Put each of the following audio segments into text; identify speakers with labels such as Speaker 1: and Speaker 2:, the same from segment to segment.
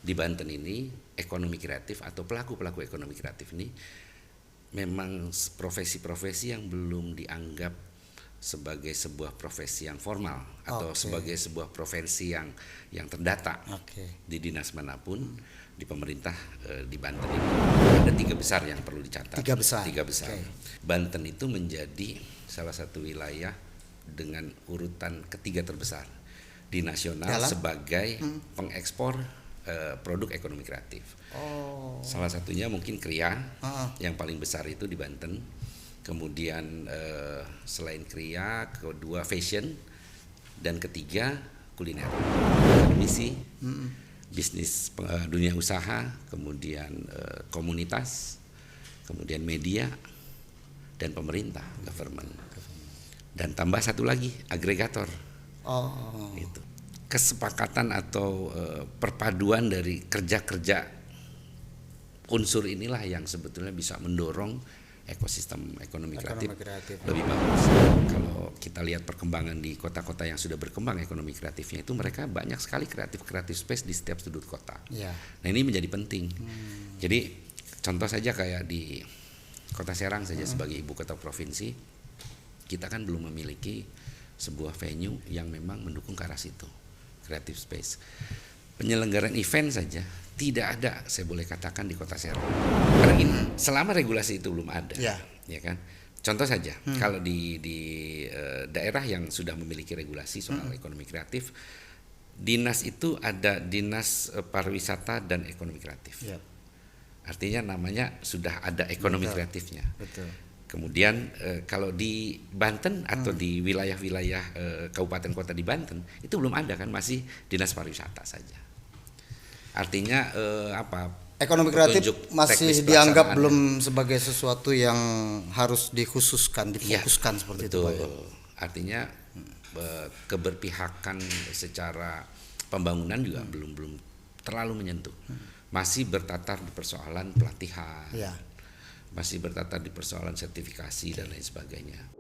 Speaker 1: di Banten ini ekonomi kreatif atau pelaku-pelaku ekonomi kreatif ini memang profesi-profesi yang belum dianggap sebagai sebuah profesi yang formal atau sebagai sebuah profesi yang terdata di dinas manapun di pemerintah di Banten ini. Ada 3 besar yang perlu dicatat.
Speaker 2: 3 besar.
Speaker 1: 3 besar. Banten itu menjadi salah satu wilayah dengan urutan ketiga terbesar di nasional sebagai pengekspor produk ekonomi kreatif. Salah satunya mungkin Kria yang paling besar itu di Banten. Kemudian selain Kria, kedua fashion, dan ketiga kuliner. Akademisi, bisnis dunia usaha, kemudian komunitas, kemudian media, dan pemerintah, government. Dan tambah satu lagi, agregator. Itu. Kesepakatan atau perpaduan dari kerja-kerja unsur inilah yang sebetulnya bisa mendorong ekosistem ekonomi kreatif lebih bagus. Kalau kita lihat perkembangan di kota-kota yang sudah berkembang ekonomi kreatifnya itu mereka banyak sekali kreatif space di setiap sudut kota. Nah ini menjadi penting. Jadi contoh saja kayak di Kota Serang saja sebagai ibu kota provinsi, kita kan belum memiliki sebuah venue yang memang mendukung ke arah situ, creative space. Penyelenggaraan event saja tidak ada, saya boleh katakan, di Kota Serang. Karena selama regulasi itu belum ada, ya kan. Contoh saja, kalau di daerah yang sudah memiliki regulasi soal ekonomi kreatif, dinas itu ada dinas pariwisata dan ekonomi kreatif. Artinya namanya sudah ada ekonomi kreatifnya. Kemudian kalau di Banten atau di wilayah-wilayah kabupaten kota di Banten itu belum ada kan, masih dinas pariwisata saja. Artinya
Speaker 2: ekonomi kreatif masih dianggap belum sebagai sesuatu yang harus dikhususkan, difokuskan seperti
Speaker 1: betul.
Speaker 2: itu Pak.
Speaker 1: Artinya keberpihakan secara pembangunan juga belum terlalu menyentuh. Masih bertatar di persoalan pelatihan. Masih bertatar di persoalan sertifikasi dan lain sebagainya.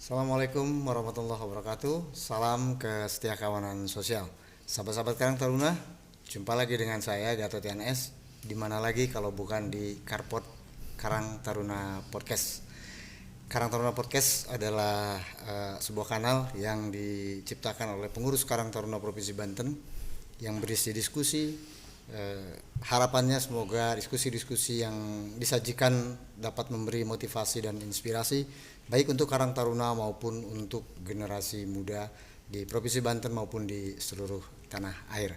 Speaker 2: Assalamualaikum warahmatullahi wabarakatuh. Salam kesetiakawanan sosial. Sahabat-sahabat Karang Taruna, jumpa lagi dengan saya Gatot TNS. Di mana lagi kalau bukan di Karpot Karang Taruna Podcast. Karang Taruna Podcast adalah sebuah kanal yang diciptakan oleh pengurus Karang Taruna Provinsi Banten yang berisi diskusi. Harapannya semoga diskusi-diskusi yang disajikan dapat memberi motivasi dan inspirasi baik untuk Karang Taruna maupun untuk generasi muda di Provinsi Banten maupun di seluruh tanah air.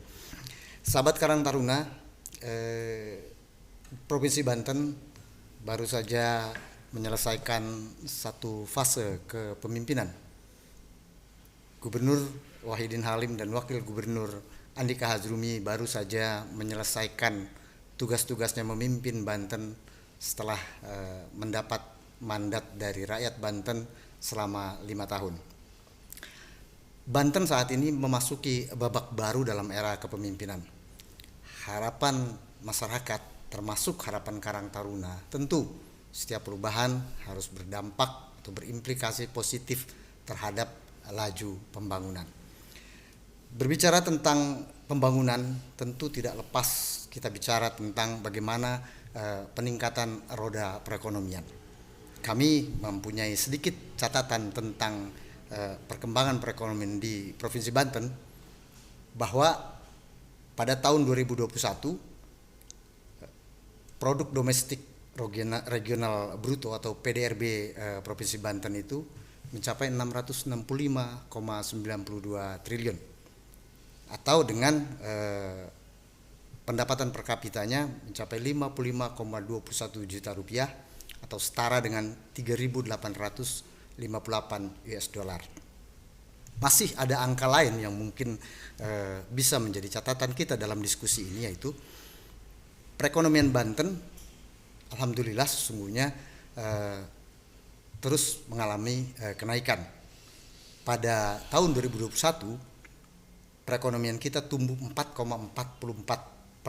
Speaker 2: Sahabat Karang Taruna, Provinsi Banten baru saja menyelesaikan satu fase kepemimpinan. Gubernur Wahidin Halim dan Wakil Gubernur Andika Hazrumi baru saja menyelesaikan tugas-tugasnya memimpin Banten setelah mendapat mandat dari rakyat Banten selama 5 tahun. Banten saat ini memasuki babak baru dalam era kepemimpinan. Harapan masyarakat termasuk harapan Karang Taruna, tentu setiap perubahan harus berdampak atau berimplikasi positif terhadap laju pembangunan. Berbicara tentang pembangunan tentu tidak lepas kita bicara tentang bagaimana peningkatan roda perekonomian. Kami mempunyai sedikit catatan tentang perkembangan perekonomian di Provinsi Banten, bahwa pada tahun 2021 produk domestik regional bruto atau PDRB Provinsi Banten itu mencapai 665,92 triliun atau dengan pendapatan per kapitanya mencapai 55,21 juta rupiah atau setara dengan 3.858 US dollar. Masih ada angka lain yang mungkin bisa menjadi catatan kita dalam diskusi ini, yaitu perekonomian Banten alhamdulillah sesungguhnya terus mengalami kenaikan. pada tahun 2021 perekonomian kita tumbuh 4,44%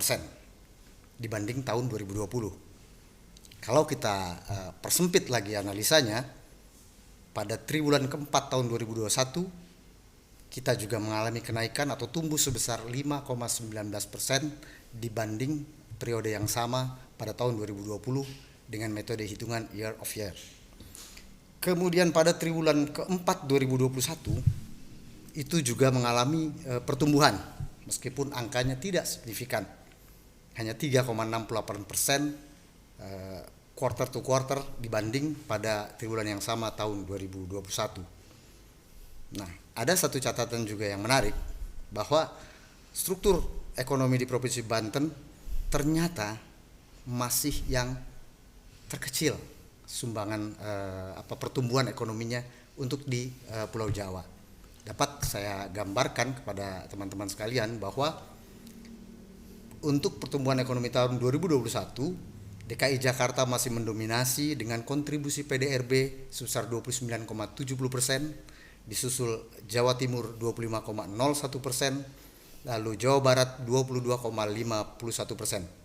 Speaker 2: dibanding tahun 2020. Kalau kita persempit lagi analisanya, pada triwulan keempat tahun 2021 kita juga mengalami kenaikan atau tumbuh sebesar 5,19% dibanding periode yang sama pada tahun 2020 dengan metode hitungan year of year. Kemudian pada triwulan keempat 2021 itu juga mengalami pertumbuhan meskipun angkanya tidak signifikan, hanya 3,68% quarter to quarter dibanding pada triwulan yang sama tahun 2021. Nah, ada satu catatan juga yang menarik bahwa struktur ekonomi di Provinsi Banten ternyata masih yang terkecil sumbangan pertumbuhan ekonominya untuk di Pulau Jawa. Dapat saya gambarkan kepada teman-teman sekalian bahwa untuk pertumbuhan ekonomi tahun 2021 DKI Jakarta masih mendominasi dengan kontribusi PDRB sebesar 29,70%, disusul Jawa Timur 25,01%, lalu Jawa Barat 22,51%.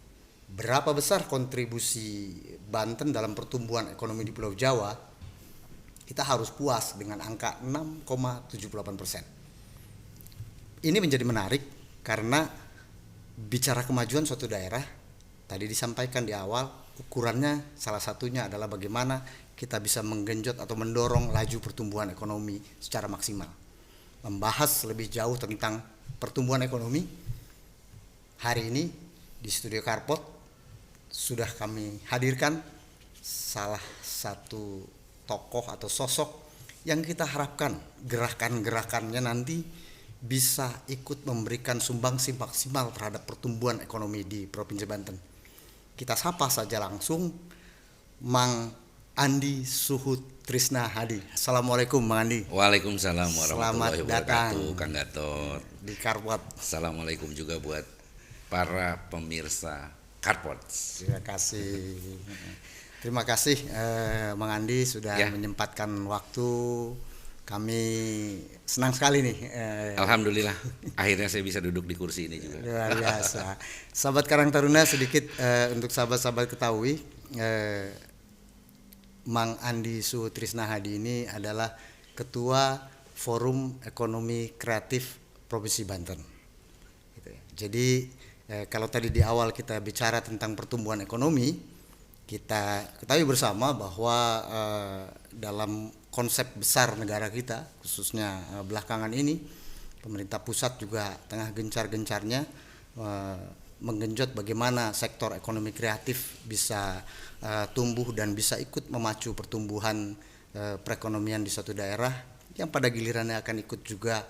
Speaker 2: Berapa besar kontribusi Banten dalam pertumbuhan ekonomi di Pulau Jawa? Kita harus puas dengan angka 6,78%. Ini menjadi menarik karena bicara kemajuan suatu daerah, tadi disampaikan di awal, ukurannya salah satunya adalah bagaimana kita bisa menggenjot atau mendorong laju pertumbuhan ekonomi secara maksimal. Membahas lebih jauh tentang pertumbuhan ekonomi, hari ini di Studio Karpot sudah kami hadirkan salah satu tokoh atau sosok yang kita harapkan gerakan-gerakannya nanti bisa ikut memberikan sumbangsi maksimal terhadap pertumbuhan ekonomi di Provinsi Banten. Kita sapa saja langsung Mang Andi Suhut Trisna Hadi. Assalamualaikum Mang Andi.
Speaker 1: Waalaikumsalam warahmatullahi wabarakatuh, Kang Gatot.
Speaker 2: Di Karpot.
Speaker 1: Assalamualaikum juga buat para pemirsa Karpot.
Speaker 2: Terima kasih Mang Andi sudah menyempatkan waktu. Kami senang sekali nih.
Speaker 1: Alhamdulillah, akhirnya saya bisa duduk di kursi ini juga.
Speaker 2: Luar biasa. Sahabat Karang Taruna, sedikit untuk sahabat-sahabat ketahui, Mang Andi Suhut Trisna Hadi ini adalah Ketua Forum Ekonomi Kreatif Provinsi Banten. Jadi kalau tadi di awal kita bicara tentang pertumbuhan ekonomi, kita ketahui bersama bahwa dalam konsep besar negara kita, khususnya belakangan ini, pemerintah pusat juga tengah gencar-gencarnya menggenjot bagaimana sektor ekonomi kreatif bisa tumbuh dan bisa ikut memacu pertumbuhan perekonomian di suatu daerah yang pada gilirannya akan ikut juga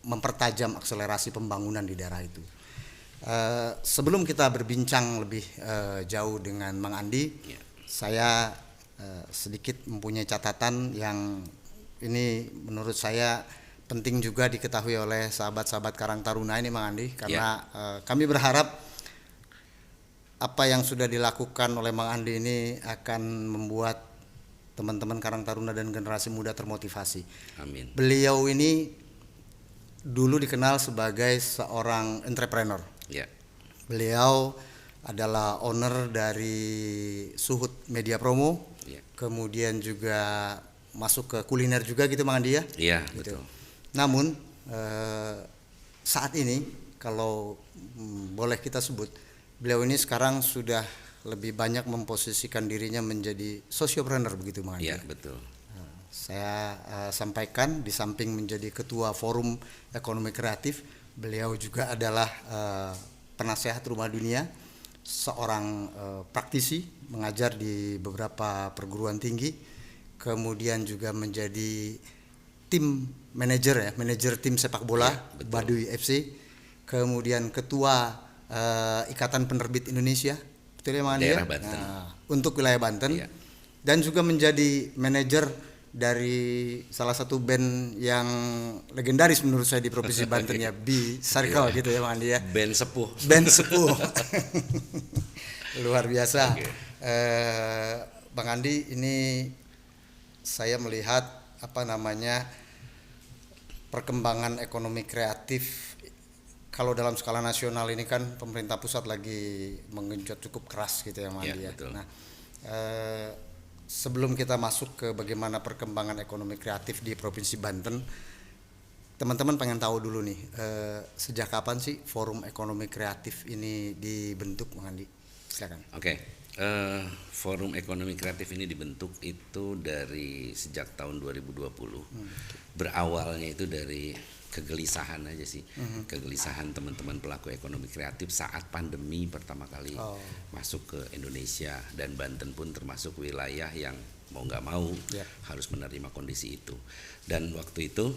Speaker 2: mempertajam akselerasi pembangunan di daerah itu. Sebelum kita berbincang lebih jauh dengan Mang Andi, saya sedikit mempunyai catatan yang ini menurut saya penting juga diketahui oleh sahabat-sahabat Karang Taruna ini Mang Andi, karena kami berharap apa yang sudah dilakukan oleh Mang Andi ini akan membuat teman-teman Karang Taruna dan generasi muda termotivasi.
Speaker 1: Amin.
Speaker 2: Beliau ini dulu dikenal sebagai seorang entrepreneur.
Speaker 1: Ya.
Speaker 2: Beliau adalah owner dari Suhut Media Promo, kemudian juga masuk ke kuliner juga gitu Mang Andi ya?
Speaker 1: Iya,
Speaker 2: gitu.
Speaker 1: betul.
Speaker 2: Namun saat ini kalau boleh kita sebut, beliau ini sekarang sudah lebih banyak memposisikan dirinya menjadi sociopreneur begitu Mang Andi.
Speaker 1: Iya, betul.
Speaker 2: Saya sampaikan di samping menjadi Ketua Forum Ekonomi Kreatif, beliau juga adalah penasehat Rumah Dunia, seorang praktisi mengajar di beberapa perguruan tinggi, kemudian juga menjadi tim manajer tim sepak bola Baduy FC, kemudian Ketua Ikatan Penerbit Indonesia, betul ya Mang Andi?
Speaker 1: Daerah Banten.
Speaker 2: Untuk wilayah Banten, dan juga menjadi manajer dari salah satu band yang legendaris menurut saya di Provinsi Banten ya, B Circle gitu ya Mang Andi ya.
Speaker 1: Band sepuh.
Speaker 2: Luar biasa. Bang Andi, ini saya melihat perkembangan ekonomi kreatif. Kalau dalam skala nasional ini kan pemerintah pusat lagi menggenjot cukup keras gitu ya, Mandi ya. Nah, sebelum kita masuk ke bagaimana perkembangan ekonomi kreatif di Provinsi Banten, teman-teman pengen tahu dulu nih, sejak kapan sih Forum Ekonomi Kreatif ini dibentuk, Mandi? Silakan.
Speaker 1: Oke. Forum Ekonomi Kreatif ini dibentuk itu dari sejak tahun 2020. Berawalnya itu dari kegelisahan aja sih, kegelisahan teman-teman pelaku ekonomi kreatif saat pandemi pertama kali masuk ke Indonesia, dan Banten pun termasuk wilayah yang mau nggak mau harus menerima kondisi itu. Dan waktu itu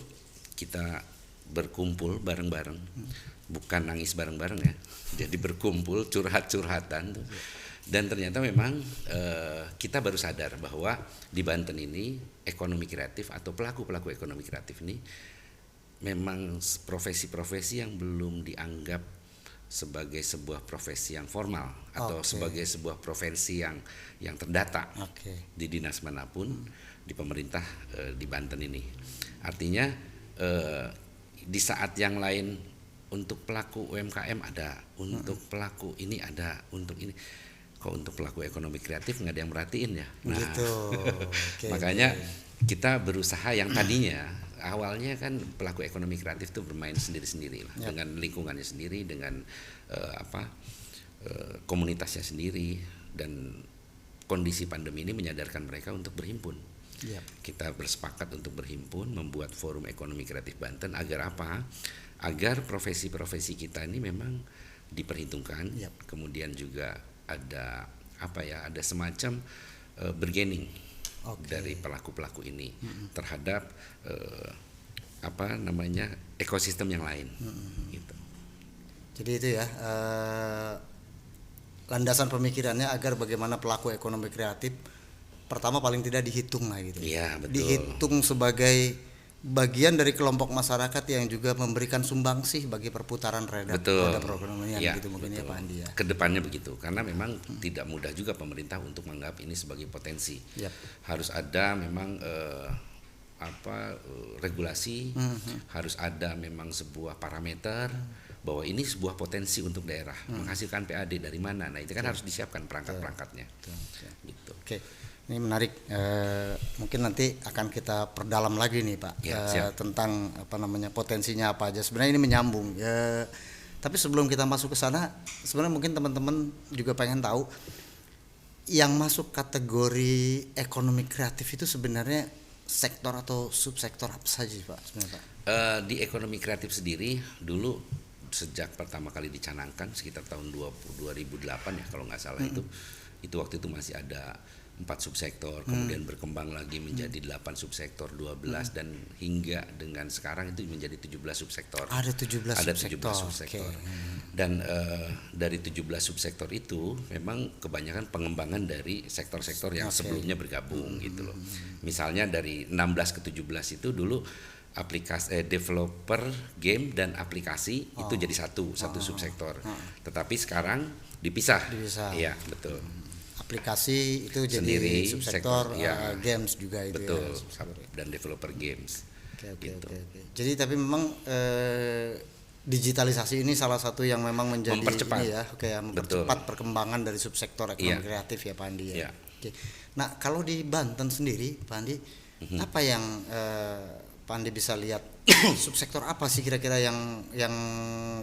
Speaker 1: kita berkumpul bareng-bareng, bukan nangis bareng-bareng ya, jadi berkumpul curhat-curhatan tuh. Dan ternyata memang kita baru sadar bahwa di Banten ini ekonomi kreatif atau pelaku-pelaku ekonomi kreatif ini memang profesi-profesi yang belum dianggap sebagai sebuah profesi yang formal atau sebagai sebuah profesi yang terdata di dinas manapun di pemerintah di Banten ini. Artinya di saat yang lain untuk pelaku UMKM ada, untuk pelaku ini ada, untuk ini. Kok untuk pelaku ekonomi kreatif nggak ada yang merhatiin ya? Nah,
Speaker 2: gitu.
Speaker 1: Makanya kita berusaha yang tadinya awalnya kan pelaku ekonomi kreatif itu bermain sendiri-sendiri lah, dengan lingkungannya sendiri, dengan komunitasnya sendiri, dan kondisi pandemi ini menyadarkan mereka untuk berhimpun. Kita bersepakat untuk berhimpun, membuat Forum Ekonomi Kreatif Banten agar apa? Agar profesi-profesi kita ini memang diperhitungkan, kemudian juga ada ada semacam bargaining dari pelaku-pelaku ini terhadap ekosistem yang lain. Gitu.
Speaker 2: Jadi itu ya landasan pemikirannya agar bagaimana pelaku ekonomi kreatif pertama paling tidak dihitung lah gitu.
Speaker 1: Iya, betul.
Speaker 2: Dihitung sebagai bagian dari kelompok masyarakat yang juga memberikan sumbangsih bagi perputaran roda perekonomian gitu mungkin ya Pak Andi ya.
Speaker 1: Kedepannya begitu, karena memang tidak mudah juga pemerintah untuk menganggap ini sebagai potensi. Harus ada memang regulasi, harus ada memang sebuah parameter bahwa ini sebuah potensi untuk daerah menghasilkan PAD dari mana. Nah, itu kan harus disiapkan perangkat-perangkatnya. Gitu.
Speaker 2: Oke. Ini menarik, mungkin nanti akan kita perdalam lagi nih Pak, tentang potensinya apa aja. Sebenarnya ini menyambung. Tapi sebelum kita masuk ke sana, sebenarnya mungkin teman-teman juga pengen tahu yang masuk kategori ekonomi kreatif itu sebenarnya sektor atau subsektor apa saja Pak sebenarnya Pak?
Speaker 1: Di ekonomi kreatif sendiri dulu sejak pertama kali dicanangkan sekitar tahun 2008 ya kalau nggak salah, itu waktu itu masih ada 4 subsektor, kemudian berkembang lagi menjadi 8 subsektor, 12 dan hingga dengan sekarang itu menjadi 17 subsektor.
Speaker 2: Ada 17 subsektor.
Speaker 1: Dan dari 17 subsektor itu memang kebanyakan pengembangan dari sektor-sektor yang sebelumnya bergabung gitu loh. Misalnya dari 16 ke 17 itu dulu aplikasi developer game dan aplikasi itu jadi satu subsektor. Tetapi sekarang dipisah. Iya, betul.
Speaker 2: Aplikasi itu jadi subsektor, games juga itu.
Speaker 1: Betul, dan developer games.
Speaker 2: Oke. Jadi tapi memang digitalisasi ini salah satu yang memang menjadi mempercepat perkembangan dari subsektor ekonomi kreatif ya Pak Andi ya. Oke. Nah, kalau di Banten sendiri Pak Andi, apa yang Pak Andi bisa lihat subsektor apa sih kira-kira yang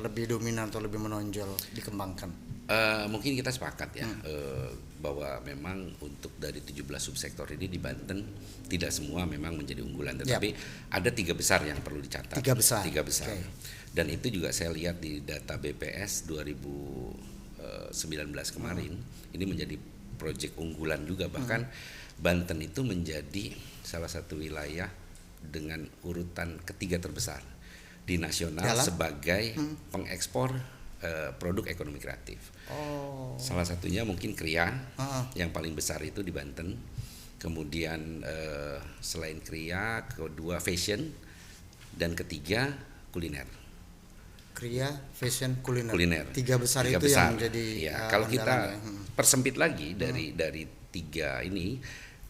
Speaker 2: lebih dominan atau lebih menonjol dikembangkan?
Speaker 1: Mungkin kita sepakat ya bahwa memang untuk dari 17 subsektor ini di Banten tidak semua memang menjadi unggulan, tetapi ada 3 besar yang perlu dicatat. 3 besar. Dan itu juga saya lihat di data BPS 2019 kemarin, ini menjadi proyek unggulan juga, bahkan Banten itu menjadi salah satu wilayah dengan urutan ketiga terbesar di nasional sebagai pengekspor produk ekonomi kreatif. Salah satunya mungkin Kria yang paling besar itu di Banten. Kemudian selain Kria, kedua fashion, dan ketiga kuliner.
Speaker 2: Kria, fashion, kuliner. 3 besar itu yang menjadi
Speaker 1: kalau kita persempit lagi dari 3 ini,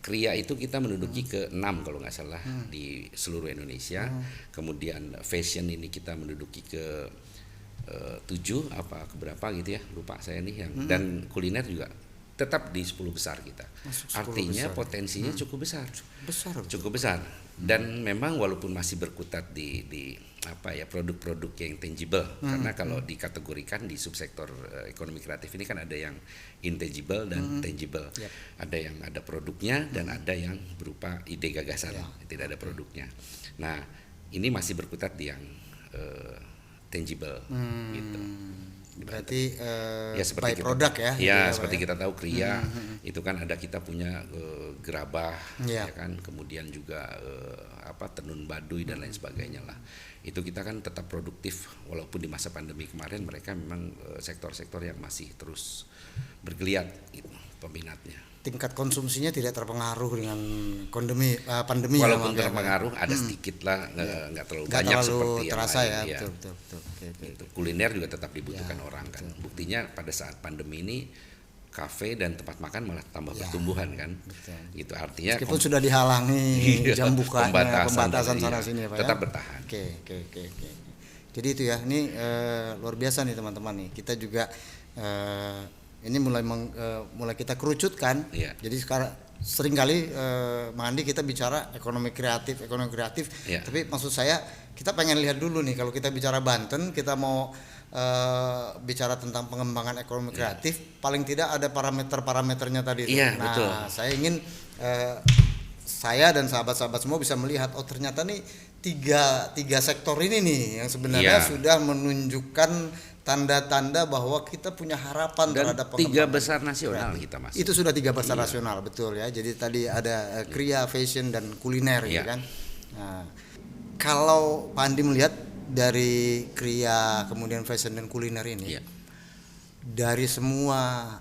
Speaker 1: Kriya itu kita menduduki ke-6 kalau nggak salah di seluruh Indonesia. Kemudian fashion ini kita menduduki ke-7 apa keberapa gitu ya, lupa saya nih yang. Dan kuliner juga tetap di 10 besar kita. Artinya besar. Potensinya cukup besar. Cukup besar. Dan memang walaupun masih berkutat di apa ya, produk-produk yang tangible, karena kalau dikategorikan di subsektor ekonomi kreatif ini kan ada yang intangible dan tangible. Ada yang ada produknya dan ada yang berupa ide gagasan, tidak ada produknya. Nah, ini masih berkutat di yang tangible gitu.
Speaker 2: Berarti
Speaker 1: ya seperti
Speaker 2: produk ya.
Speaker 1: Ya, seperti kita tahu Kriya itu kan ada, kita punya gerabah ya kan, kemudian juga tenun baduy dan lain sebagainya lah. Itu kita kan tetap produktif walaupun di masa pandemi kemarin mereka memang sektor-sektor yang masih terus bergeliat gitu peminatnya.
Speaker 2: Tingkat konsumsinya tidak terpengaruh dengan pandemi.
Speaker 1: Walaupun terpengaruh ada sedikit lah, nggak terlalu banyak seperti yang
Speaker 2: terasa
Speaker 1: lain.
Speaker 2: Ya. Betul.
Speaker 1: Gitu. Kuliner juga tetap dibutuhkan orang kan. Buktinya pada saat pandemi ini kafe dan tempat makan malah tambah pertumbuhan kan. Betul. Gitu artinya
Speaker 2: meskipun sudah dihalangi jam bukanya, pembatasan sana sini ya Pak.
Speaker 1: Tetap bertahan.
Speaker 2: Oke. Jadi itu ya, ini luar biasa nih teman-teman nih. Kita juga ini mulai kita kerucutkan. Jadi sekarang seringkali Mang Andi kita bicara ekonomi kreatif. Tapi maksud saya kita pengen lihat dulu nih, kalau kita bicara Banten, kita mau bicara tentang pengembangan ekonomi kreatif, paling tidak ada parameternya tadi.
Speaker 1: Betul.
Speaker 2: Saya ingin saya dan sahabat-sahabat semua bisa melihat, oh ternyata nih tiga sektor ini nih yang sebenarnya sudah menunjukkan tanda-tanda bahwa kita punya harapan
Speaker 1: dan
Speaker 2: terhadap
Speaker 1: pengembangan 3 besar nasional kita masuk.
Speaker 2: Itu sudah 3 besar nasional, betul ya. Jadi tadi ada Kriya, fashion dan kuliner gitu kan. Nah, kalau Pak Andi melihat dari Kriya, kemudian fashion dan kuliner ini, dari semua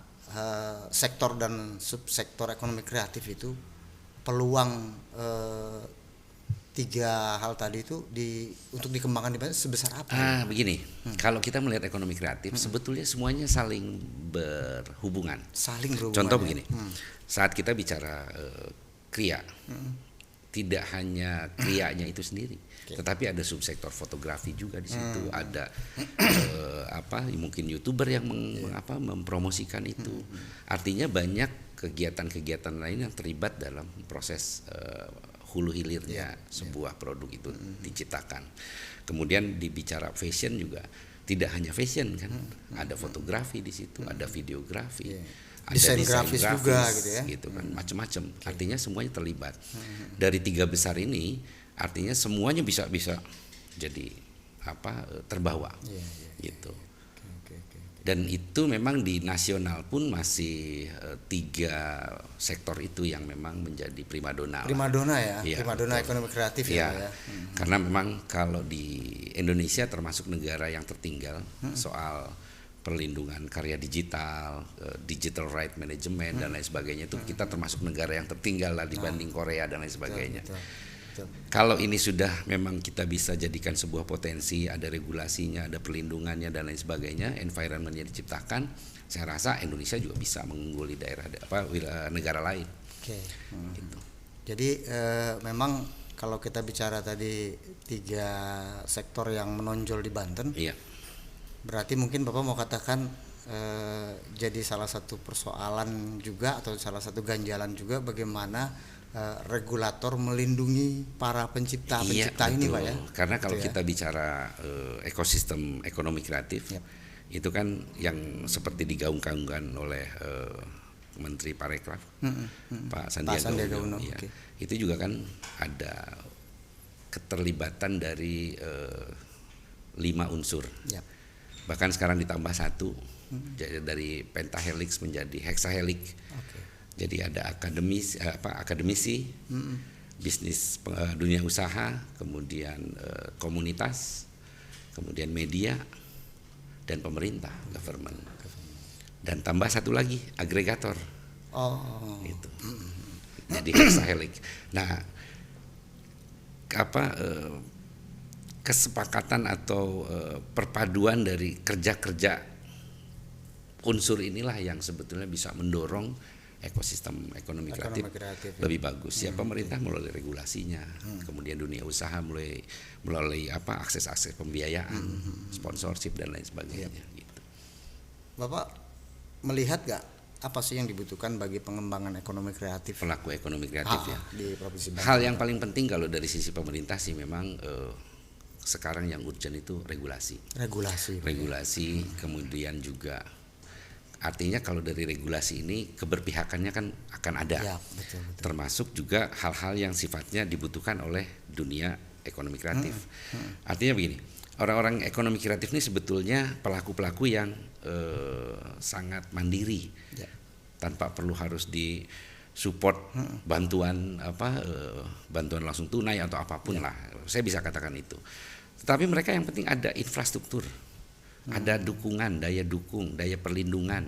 Speaker 2: sektor dan subsektor ekonomi kreatif itu, peluang 3 hal tadi itu untuk dikembangkan di sebesar apa?
Speaker 1: Begini, kalau kita melihat ekonomi kreatif, sebetulnya semuanya saling berhubungan. Contoh begini, saat kita bicara Kriya, tidak hanya Kriyanya itu sendiri, tetapi ada subsektor fotografi juga di situ, ada mungkin YouTuber yang mempromosikan itu. Artinya banyak kegiatan-kegiatan lain yang terlibat dalam proses hulu hilirnya sebuah produk itu diciptakan. Kemudian dibicara fashion juga tidak hanya fashion kan, ada fotografi di situ, ada videografi, ada desain grafis juga gitu kan, macam-macam. Artinya semuanya terlibat. Dari 3 besar ini, artinya semuanya bisa jadi terbawa gitu. Dan itu memang di nasional pun masih 3 sektor itu yang memang menjadi primadona
Speaker 2: ya, primadona ekonomi kreatif ya.
Speaker 1: Karena memang kalau di Indonesia termasuk negara yang tertinggal soal perlindungan karya digital, digital right management dan lain sebagainya, itu kita termasuk negara yang tertinggal lah dibanding Korea dan lain sebagainya. Betul. Kalau ini sudah memang kita bisa jadikan sebuah potensi, ada regulasinya, ada perlindungannya dan lain sebagainya, environment-nya diciptakan, saya rasa Indonesia juga bisa mengungguli negara lain.
Speaker 2: Gitu. Jadi memang kalau kita bicara tadi 3 sektor yang menonjol di Banten, berarti mungkin Bapak mau katakan jadi salah satu persoalan juga atau salah satu ganjalan juga bagaimana regulator melindungi para pencipta ini Pak ya.
Speaker 1: Karena kalau kita bicara ekosistem ekonomi kreatif, itu kan yang seperti digaung-gaungkan oleh Menteri Parekraf, Pak Sandiaga Uno. Itu juga kan ada keterlibatan dari 5 unsur. Bahkan sekarang ditambah 1, jadi dari pentahelix menjadi hexahelix. Jadi ada akademisi, bisnis dunia usaha, kemudian komunitas, kemudian media, dan pemerintah, government. Dan tambah 1 lagi, agregator. Itu. Jadi hexahelix. Nah, kesepakatan atau perpaduan dari kerja-kerja unsur inilah yang sebetulnya bisa mendorong ekosistem ekonomi kreatif
Speaker 2: ya.
Speaker 1: lebih bagus. Ya pemerintah melalui regulasinya, kemudian dunia usaha melalui akses pembiayaan, sponsorship dan lain sebagainya. Gitu.
Speaker 2: Bapak melihat gak apa sih yang dibutuhkan bagi pengembangan ekonomi kreatif?
Speaker 1: Pelaku ekonomi kreatif ya.
Speaker 2: Di Provinsi Banten.
Speaker 1: Hal yang paling penting kalau dari sisi pemerintah sih memang sekarang yang urgent itu regulasi. Regulasi, kemudian juga artinya kalau dari regulasi ini keberpihakannya kan akan ada.
Speaker 2: Ya, betul.
Speaker 1: Termasuk juga hal-hal yang sifatnya dibutuhkan oleh dunia ekonomi kreatif. Artinya begini, orang-orang ekonomi kreatif ini sebetulnya pelaku-pelaku yang sangat mandiri, tanpa perlu harus di support bantuan bantuan langsung tunai atau apapun lah. Saya bisa katakan itu. Tetapi mereka yang penting ada infrastruktur, ada dukungan, daya dukung, daya perlindungan,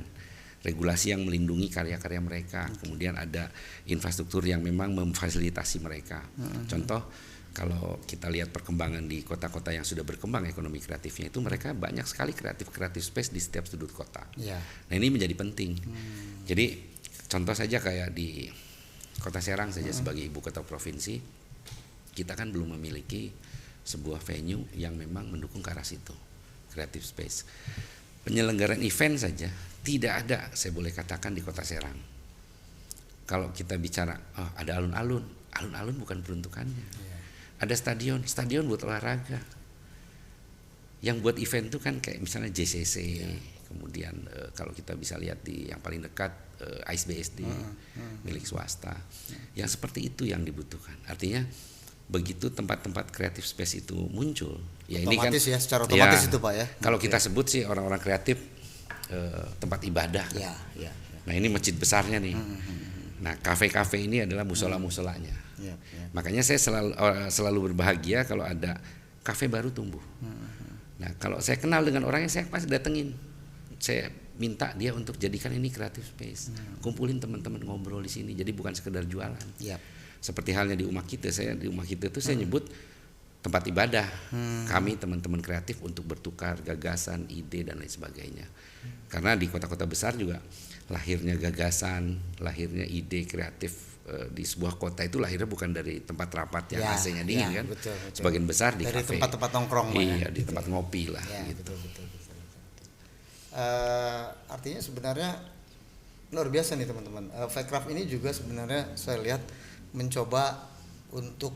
Speaker 1: regulasi yang melindungi karya-karya mereka, kemudian ada infrastruktur yang memang memfasilitasi mereka. Contoh, kalau kita lihat perkembangan di kota-kota yang sudah berkembang ekonomi kreatifnya itu mereka banyak sekali kreatif space di setiap sudut kota. Nah ini menjadi penting. Jadi contoh saja kayak di Kota Serang saja sebagai ibu kota provinsi, kita kan belum memiliki sebuah venue yang memang mendukung ke arah situ, creative space. Penyelenggaraan event saja tidak ada, saya boleh katakan di Kota Serang. Kalau kita bicara, ada alun-alun bukan peruntukannya. Ada stadion buat olahraga. Yang buat event itu kan kayak misalnya JCC, kemudian kalau kita bisa lihat di yang paling dekat ISBSD milik swasta. Yang seperti itu yang dibutuhkan. Artinya begitu tempat-tempat kreatif space itu muncul, ya otomatis ini kan
Speaker 2: secara otomatis itu Pak ya.
Speaker 1: Kalau kita sebut sih orang-orang kreatif tempat ibadah. Nah ini masjid besarnya nih. Nah kafe-kafe ini adalah musola-musolanya. Makanya saya selalu berbahagia kalau ada kafe baru tumbuh. Nah kalau saya kenal dengan orangnya saya pasti datengin. Saya minta dia untuk jadikan ini creative space. Kumpulin teman-teman ngobrol di sini. Jadi bukan sekedar jualan. Seperti halnya di Umah Kita, saya nyebut tempat ibadah kami teman-teman kreatif untuk bertukar gagasan, ide dan lain sebagainya. Karena di kota-kota besar juga lahirnya gagasan, lahirnya ide kreatif di sebuah kota itu lahirnya bukan dari tempat rapat yang AC-nya dingin kan.
Speaker 2: Betul.
Speaker 1: Sebagian besar di
Speaker 2: dari
Speaker 1: kafe.
Speaker 2: tempat-tempat nongkrong.
Speaker 1: Iya, di tempat ngopi lah. Gitu.
Speaker 2: Betul. Artinya sebenarnya luar biasa nih teman-teman. Faircraft ini juga sebenarnya saya lihat mencoba untuk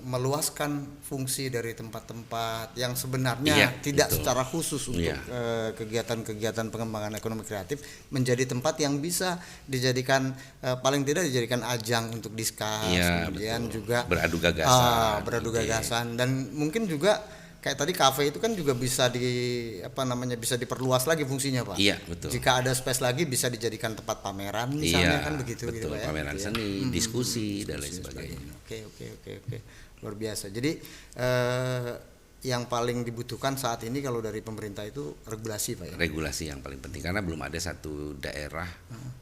Speaker 2: meluaskan fungsi dari tempat-tempat yang sebenarnya tidak betul. Secara khusus untuk kegiatan-kegiatan pengembangan ekonomi kreatif menjadi tempat yang bisa dijadikan paling tidak dijadikan ajang untuk diskus, kemudian betul. Juga beradu gagasan dan mungkin juga kayak tadi kafe itu kan juga bisa bisa diperluas lagi fungsinya Pak.
Speaker 1: Iya betul.
Speaker 2: Jika ada space lagi bisa dijadikan tempat pameran misalnya kan begitu
Speaker 1: betul,
Speaker 2: gitu Pak ya.
Speaker 1: Pameran seni, diskusi dan lain sebagainya.
Speaker 2: Oke. Luar biasa. Jadi yang paling dibutuhkan saat ini kalau dari pemerintah itu regulasi Pak ya. Regulasi
Speaker 1: yang paling penting karena belum ada satu daerah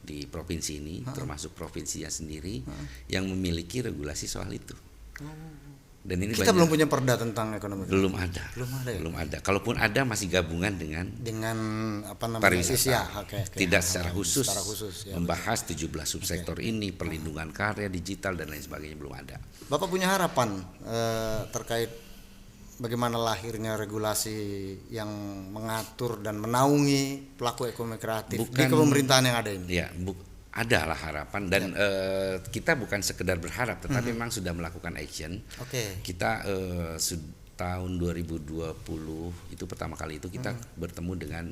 Speaker 1: di provinsi ini termasuk provinsinya sendiri yang memiliki regulasi soal itu. Dan ini
Speaker 2: kita belum punya perda tentang ekonomi.
Speaker 1: Belum ada. Kalaupun ada masih gabungan dengan pariwisata. Tidak secara khusus membahas 17 subsektor ini, perlindungan karya digital dan lain sebagainya belum ada.
Speaker 2: Bapak punya harapan terkait bagaimana lahirnya regulasi yang mengatur dan menaungi pelaku ekonomi kreatif di kepemerintahan yang ada ini?
Speaker 1: Ya, adalah harapan dan kita bukan sekedar berharap tetapi memang sudah melakukan action. Kita tahun 2020 itu pertama kali itu kita bertemu dengan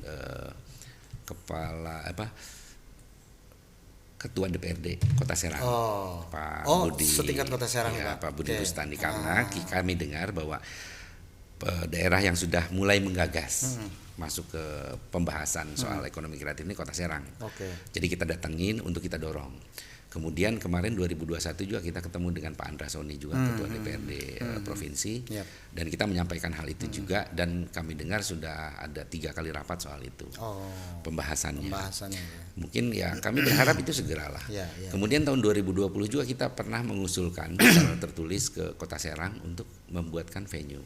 Speaker 1: Ketua DPRD Kota Serang, Pak Budi,
Speaker 2: setingkat Kota Serang
Speaker 1: Pak Budi Rustandi, karena kami dengar bahwa daerah yang sudah mulai menggagas masuk ke pembahasan soal ekonomi kreatif ini Kota Serang. Jadi kita datangin untuk kita dorong. Kemudian kemarin 2021 juga kita ketemu dengan Pak Andra Soni juga Ketua DPRD Provinsi dan kita menyampaikan hal itu juga dan kami dengar sudah ada 3 kali rapat soal itu pembahasannya. Mungkin ya kami berharap itu segeralah. Kemudian tahun 2020 juga kita pernah mengusulkan secara tertulis ke Kota Serang untuk membuatkan venue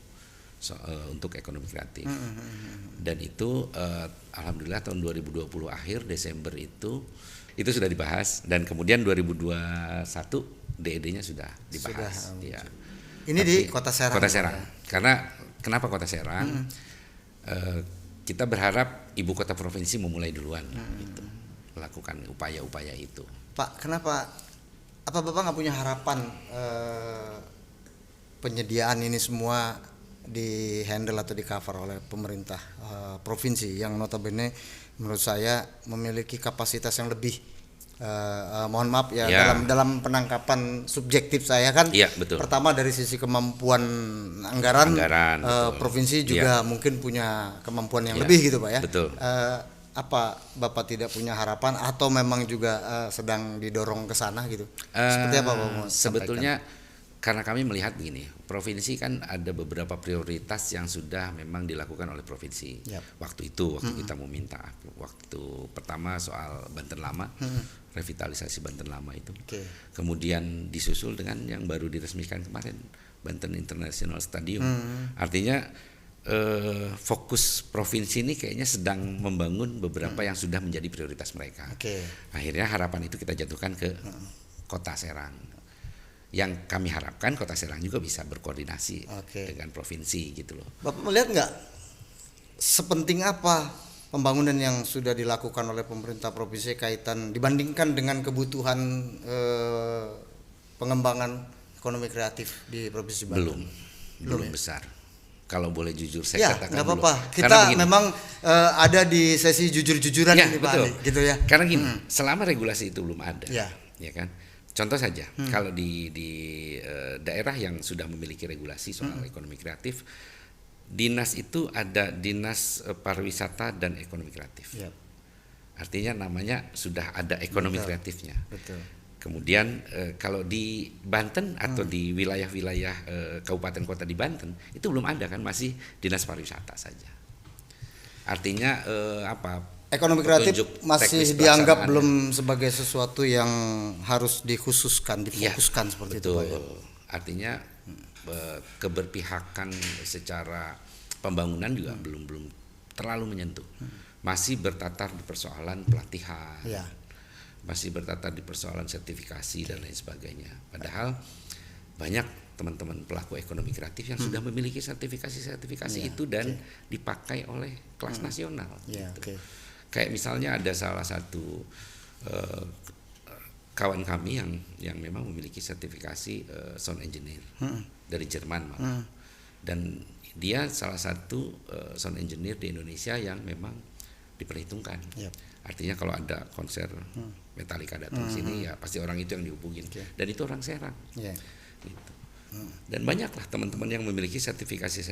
Speaker 1: untuk ekonomi kreatif. Dan itu alhamdulillah tahun 2020 akhir Desember itu sudah dibahas, dan kemudian 2021 DED-nya sudah dibahas. Ya.
Speaker 2: Ini di Kota Serang.
Speaker 1: Kota Serang. Karena kenapa Kota Serang? Kita berharap ibu kota provinsi memulai duluan gitu, melakukan upaya-upaya itu.
Speaker 2: Pak, kenapa? Apa Bapak nggak punya harapan penyediaan ini semua di handle atau di cover oleh pemerintah provinsi yang notabene menurut saya memiliki kapasitas yang lebih, mohon maaf ya, dalam penangkapan subjektif saya kan,
Speaker 1: betul.
Speaker 2: Pertama dari sisi kemampuan anggaran provinsi juga mungkin punya kemampuan yang lebih gitu Pak ya.
Speaker 1: Betul.
Speaker 2: Apa Bapak tidak punya harapan atau memang juga sedang didorong ke sana gitu? Seperti apa Bapak mau
Speaker 1: sebetulnya sampaikan? Karena kami melihat begini, provinsi kan ada beberapa prioritas yang sudah memang dilakukan oleh provinsi. Waktu kita mau minta, waktu pertama soal Banten Lama, revitalisasi Banten Lama itu. Kemudian disusul dengan yang baru diresmikan kemarin, Banten International Stadium. Artinya fokus provinsi ini kayaknya sedang membangun beberapa yang sudah menjadi prioritas mereka. Akhirnya harapan itu kita jatuhkan ke Kota Serang. Yang kami harapkan Kota Serang juga bisa berkoordinasi dengan provinsi gitu loh.
Speaker 2: Bapak melihat nggak sepenting apa pembangunan yang sudah dilakukan oleh pemerintah provinsi kaitan dibandingkan dengan kebutuhan pengembangan ekonomi kreatif di provinsi Banten?
Speaker 1: Belum besar. Kalau boleh jujur saya katakan
Speaker 2: nggak apa-apa. Kita memang ada di sesi jujur-jujuran ini Pak Ali, gitu ya.
Speaker 1: Karena gini, selama regulasi itu belum ada, ya kan. Contoh saja, kalau di daerah yang sudah memiliki regulasi soal ekonomi kreatif, dinas itu ada dinas pariwisata dan ekonomi kreatif. Artinya namanya sudah ada ekonomi kreatifnya. Kemudian kalau di Banten atau di wilayah-wilayah kabupaten kota di Banten itu belum ada kan, masih dinas pariwisata saja. Artinya
Speaker 2: ekonomi kreatif masih dianggap belum sebagai sesuatu yang harus dikhususkan, difokuskan seperti itu Pak ya.
Speaker 1: Artinya keberpihakan secara pembangunan juga belum terlalu menyentuh. Masih bertatar di persoalan pelatihan. Masih bertatar di persoalan sertifikasi dan lain sebagainya. Padahal banyak teman-teman pelaku ekonomi kreatif yang sudah memiliki sertifikasi itu dan dipakai oleh kelas nasional. Kayak misalnya ada salah satu kawan kami yang memang memiliki sertifikasi sound engineer dari Jerman malah. Dan dia salah satu sound engineer di Indonesia yang memang diperhitungkan. Artinya kalau ada konser Metallica datang sini ya pasti orang itu yang dihubungin. Dan itu orang Serang. Gitu. Dan banyaklah teman-teman yang memiliki sertifikasi